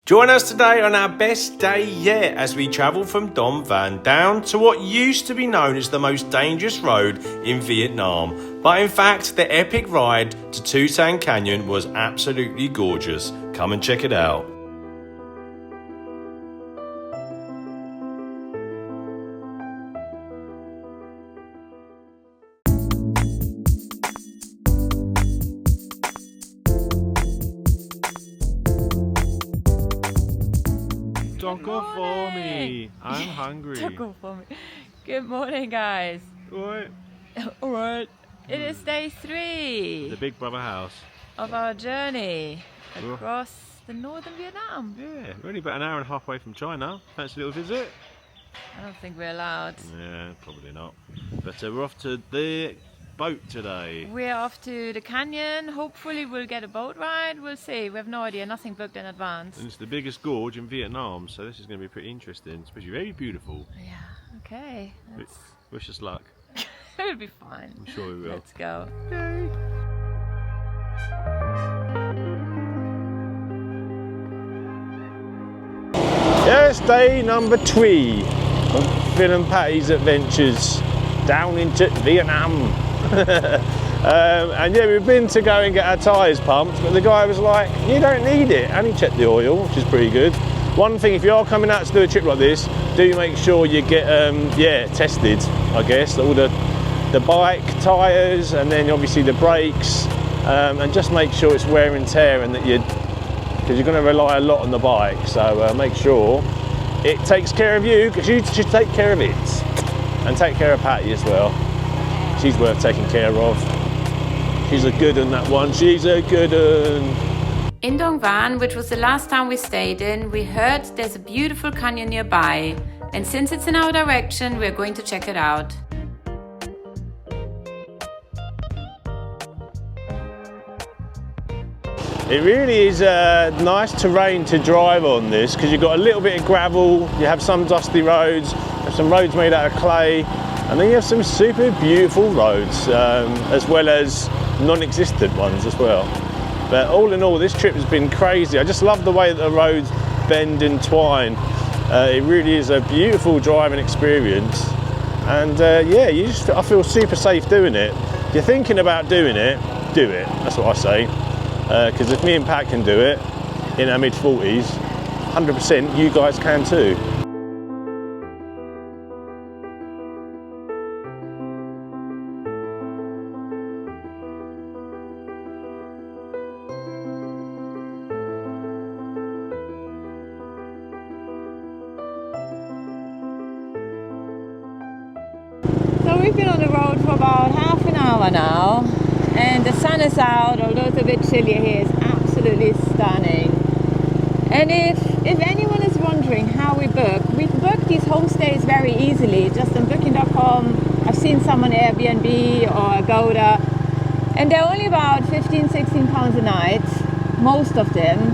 Join us today on our best day yet as we travel from Dom Van down to what used to be known as the most dangerous road in Vietnam. But in fact, the epic ride to Tu Sang Canyon was absolutely gorgeous. Come and check it out. Don't go for me. I'm hungry. Don't go for me. Good morning, guys. Alright. Alright. It is day 3 The Big Brother house. of our journey across the northern Vietnam. Yeah, we're only about an hour and a half away from China. Fancy a little visit? I don't think we're allowed. Yeah, probably not. But we're off to the boat today. We're off to the canyon. Hopefully we'll get a boat ride. We'll see. We have no idea. Nothing booked in advance. And it's the biggest gorge in Vietnam, so this is going to be pretty interesting. Especially very beautiful. Yeah, okay. Wish us luck. It'll be fine. I'm sure we will. Let's go. Yay. Yes, day number 3 of Phil and Patty's adventures down into Vietnam. And yeah, we've been to go and get our tyres pumped, but the guy was like, you don't need it, and he checked the oil, which is pretty good. One thing, if you are coming out to do a trip like this, do make sure you get tested, I guess, all the bike tyres and then obviously the brakes, and just make sure it's wear and tear, and that because you're going to rely a lot on the bike, so make sure it takes care of you, because you should take care of it. And take care of Patty as well. She's worth taking care of. She's a good one, that one. She's a good one. In Dong Van, which was the last town we stayed in, we heard there's a beautiful canyon nearby. And since it's in our direction, we're going to check it out. It really is nice terrain to drive on this, because you've got a little bit of gravel, you have some dusty roads, some roads made out of clay, and then you have some super beautiful roads, as well as non-existent ones as well. But all in all, this trip has been crazy. I just love the way that the roads bend and twine. It really is a beautiful driving experience, and yeah, I feel super safe doing it. If you're thinking about doing it, do it. That's what I say. Because if me and Pat can do it in our mid-40s, 100% you guys can too. So we've been on the road for about half an hour now. And the sun is out, although it's a bit chilly here. It's absolutely stunning. And if anyone is wondering how we book these homestays very easily, just on booking.com. I've seen some on Airbnb or Agoda, and they're only about 15-16 pounds a night, most of them.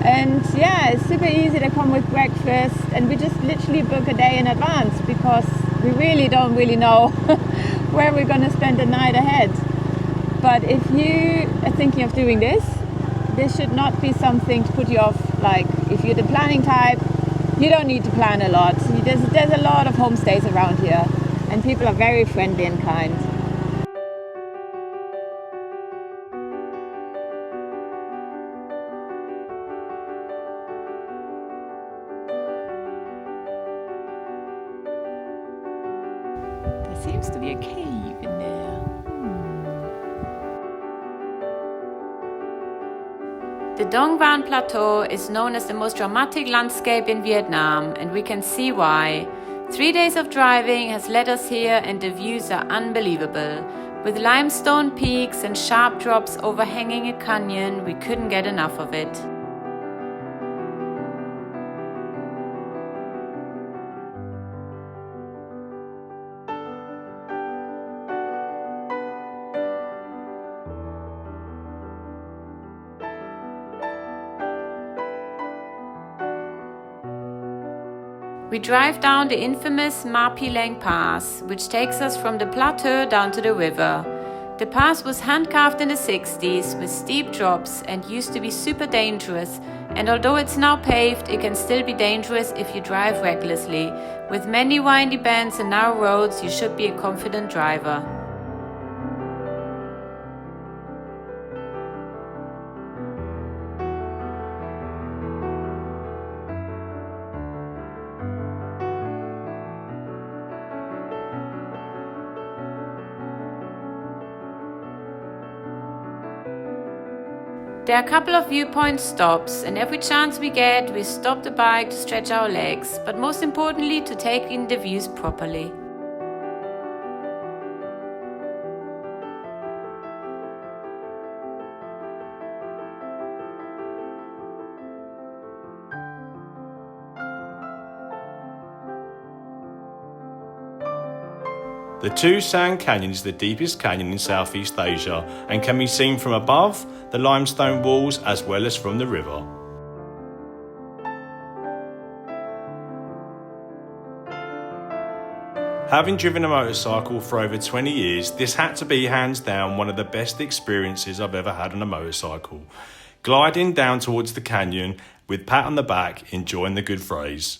And yeah, it's super easy to come with breakfast, and we just literally book a day in advance, because we really don't know where we're going to spend the night ahead. But if you are thinking of doing this should not be something to put you off. Like, if you're the planning type, you don't need to plan a lot. There's a lot of homestays around here, and people are very friendly and kind. There seems to be a cave in there. The Dong Van Plateau is known as the most dramatic landscape in Vietnam, and we can see why. 3 days of driving has led us here, and the views are unbelievable. With limestone peaks and sharp drops overhanging a canyon, we couldn't get enough of it. We drive down the infamous Ma Pi Leng Pass, which takes us from the plateau down to the river. The pass was hand-carved in the 60s with steep drops and used to be super dangerous And although it's now paved, it can still be dangerous if you drive recklessly. With many windy bends and narrow roads, you should be a confident driver. There are a couple of viewpoint stops, and every chance we get, we stop the bike to stretch our legs, but most importantly to take in the views properly. The Two Sand Canyon is the deepest canyon in Southeast Asia and can be seen from above the limestone walls as well as from the river. Having driven a motorcycle for over 20 years, this had to be hands down one of the best experiences I've ever had on a motorcycle. Gliding down towards the canyon with pat on the back, enjoying the good phrase.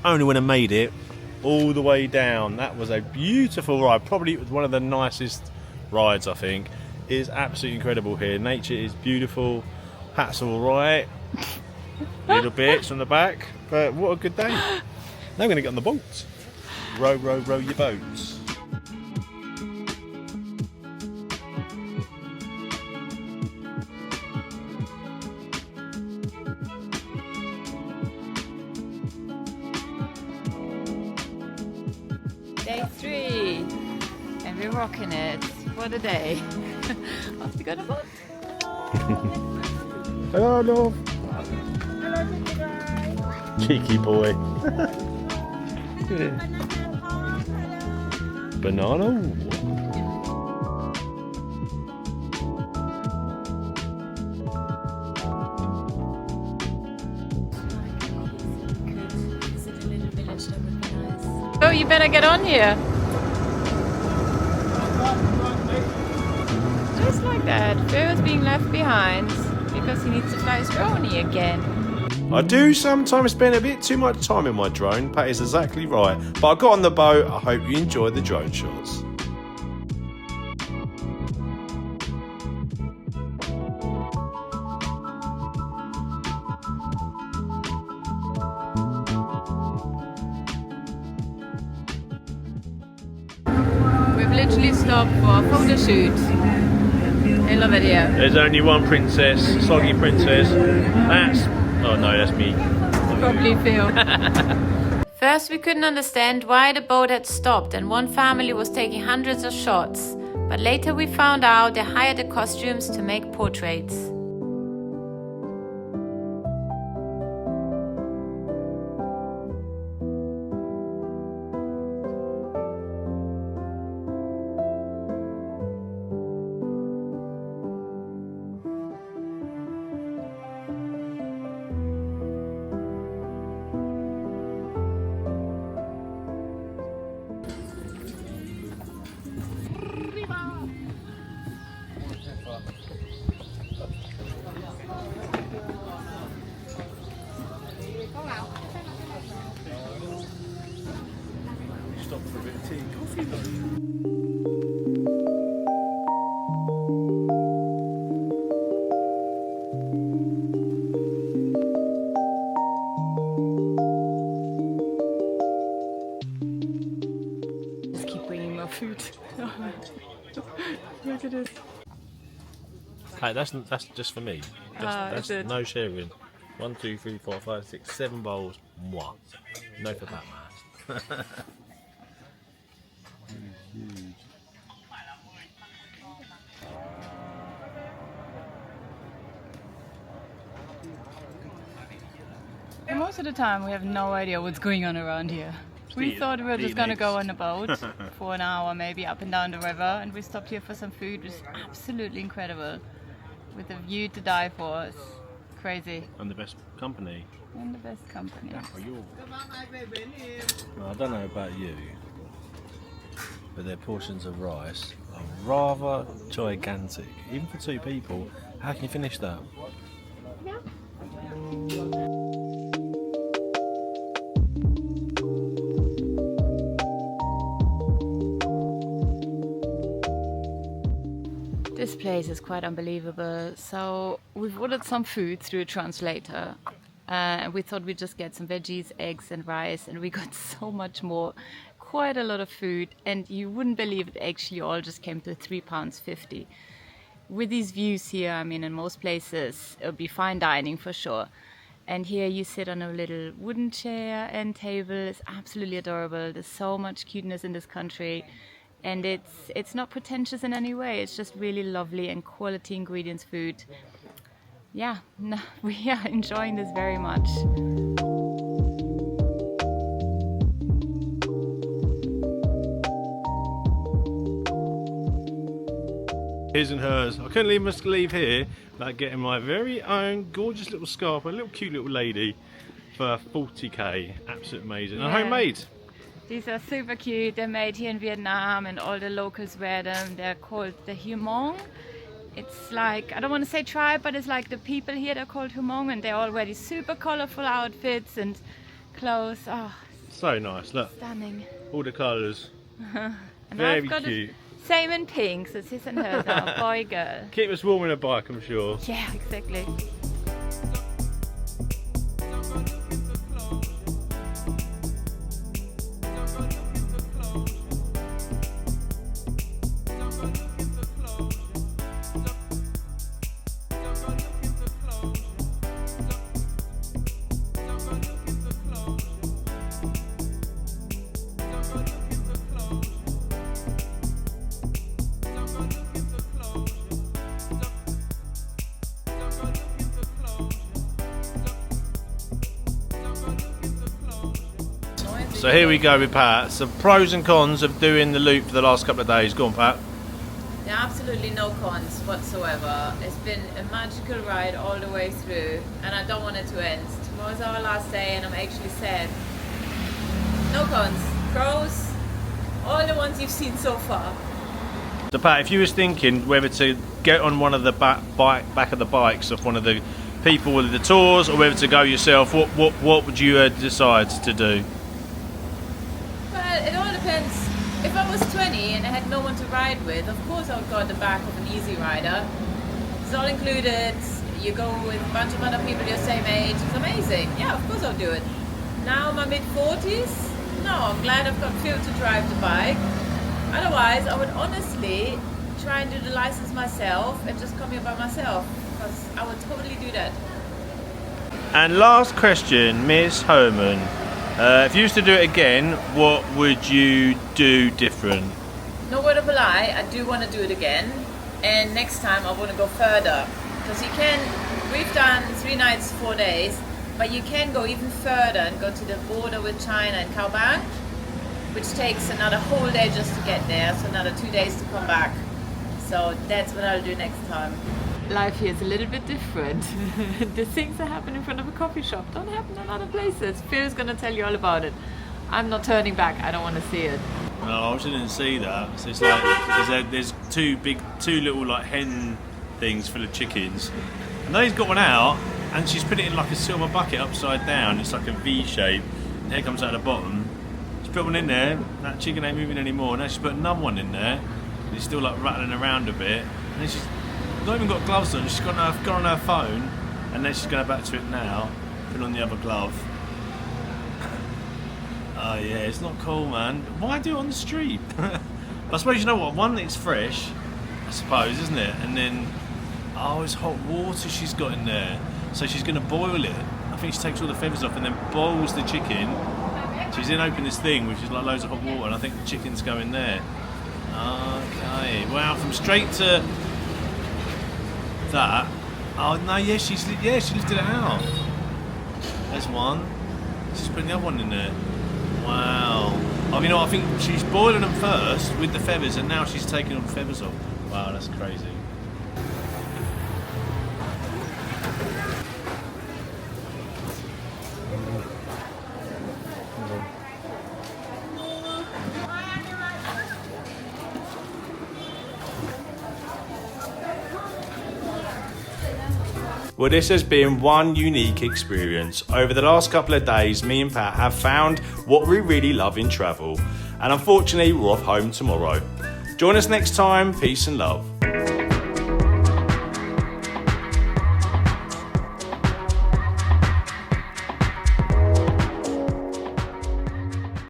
Only when I made it all the way down. That was a beautiful ride. Probably one of the nicest rides, I think. It is absolutely incredible here. Nature is beautiful. Pat's all right. Little bits on the back. But what a good day. Now we're going to get on the boats. Row, row, row your boats. Day 3, and we're rocking it. What a day. Off we go to the boat. Hello, love. Cheeky boy. Banana. Oh, you better get on here. Just like that. Joe is being left behind because he needs to fly his drone again. I do sometimes spend a bit too much time in my drone. Pat is exactly right. But I got on the boat. I hope you enjoyed the drone shots. We've literally stopped for a photo shoot. I love it here. There's only one princess, soggy princess. Oh no, that's me. Probably Phil. First we couldn't understand why the boat had stopped and one family was taking hundreds of shots. But later we found out they hired the costumes to make portraits. Stop for a bit of tea and coffee though. Just keep bringing more food. Look at this. Hey, that's just for me. That's is it? no sharing. 1, 2, 3, 4, 5, 6, 7 bowls. Mwah. No for Batman. And most of the time we have no idea what's going on around here. We thought we were just going to go on a boat for an hour, maybe up and down the river, and we stopped here for some food. It was absolutely incredible, with a view to die for. It's crazy. And the best company. And the best company. Well, I don't know about you, but their portions of rice are rather gigantic. Even for 2 people, how can you finish that? Yeah. This place is quite unbelievable. So we've ordered some food through a translator. We thought we'd just get some veggies, eggs and rice, and we got so much more. Quite a lot of food, and you wouldn't believe it actually all just came to £3.50. With these views here, I mean, in most places it would be fine dining for sure. And here you sit on a little wooden chair and table. It's absolutely adorable. There's so much cuteness in this country. And it's not pretentious in any way. It's just really lovely and quality ingredients food. Yeah, no, we are enjoying this very much. His and hers. I couldn't leave here without getting my very own gorgeous little scarf, a little cute little lady for 40k. Absolutely amazing. And homemade. These are super cute. They're made here in Vietnam and all the locals wear them. They're called the Hmong. It's like, I don't want to say tribe, but it's like the people here, they're called Hmong, and they all wear these super colorful outfits and clothes. Oh, so nice. Look. Stunning. All the colours. And very I've got cute. Same in pink, so it's his and hers now, boy, girl. Keep us warm in a bike, I'm sure. Yeah, exactly. So here we go with Pat. Some pros and cons of doing the loop for the last couple of days. Go on, Pat. There are absolutely no cons whatsoever. It's been a magical ride all the way through, and I don't want it to end. Tomorrow's our last day, and I'm actually sad. No cons. Pros, all the ones you've seen so far. So Pat, if you was thinking whether to get on one of the back of the bikes of one of the people with the tours, or whether to go yourself, what would you decide to do? Well, it all depends. If I was 20 and I had no one to ride with, of course I would go at the back of an easy rider. It's all included. You go with a bunch of other people your same age. It's amazing. Yeah, of course I'll do it. Now my mid-40s, no, I'm glad I've got Phil to drive the bike. Otherwise, I would honestly try and do the license myself and just come here by myself, because I would totally do that. And last question, Miss Homan. If you used to do it again, what would you do different? No word of a lie, I do want to do it again. And next time I want to go further. Because you can, we've done 3 nights, 4 days, but you can go even further and go to the border with China and Ha Giang, which takes another whole day just to get there, so another 2 days to come back. So that's what I'll do next time. Life here is a little bit different. The things that happen in front of a coffee shop don't happen in other places. Phil's gonna tell you all about it. I'm not turning back, I don't want to see it. No, I didn't see that. So it's like there's two little like hen things full of chickens, and then he's got one out, and she's put it in like a silver bucket upside down. It's like a V shape. And here comes out the bottom. She's put one in there. That chicken ain't moving anymore. Now she's put another one in there. And he's still like rattling around a bit. And then she's not even got gloves on. She's got on her phone, and then she's going back to it now. Put on the other glove. Oh yeah, it's not cool, man. Why do it on the street? I suppose you know what. One, it's fresh, I suppose, isn't it? And then, oh, it's hot water she's got in there. So she's going to boil it. I think she takes all the feathers off and then boils the chicken. She's then opened this thing, which is like loads of hot water, and I think the chickens go in there. Okay. Wow, from straight to that. Oh no, yeah, she lifted it out. There's one. She's putting the other one in there. Wow. I mean, I think she's boiling them first with the feathers, and now she's taking all the feathers off. Wow, that's crazy. Well, this has been one unique experience. Over the last couple of days, me and Pat have found what we really love in travel. And unfortunately, we're off home tomorrow. Join us next time. Peace and love.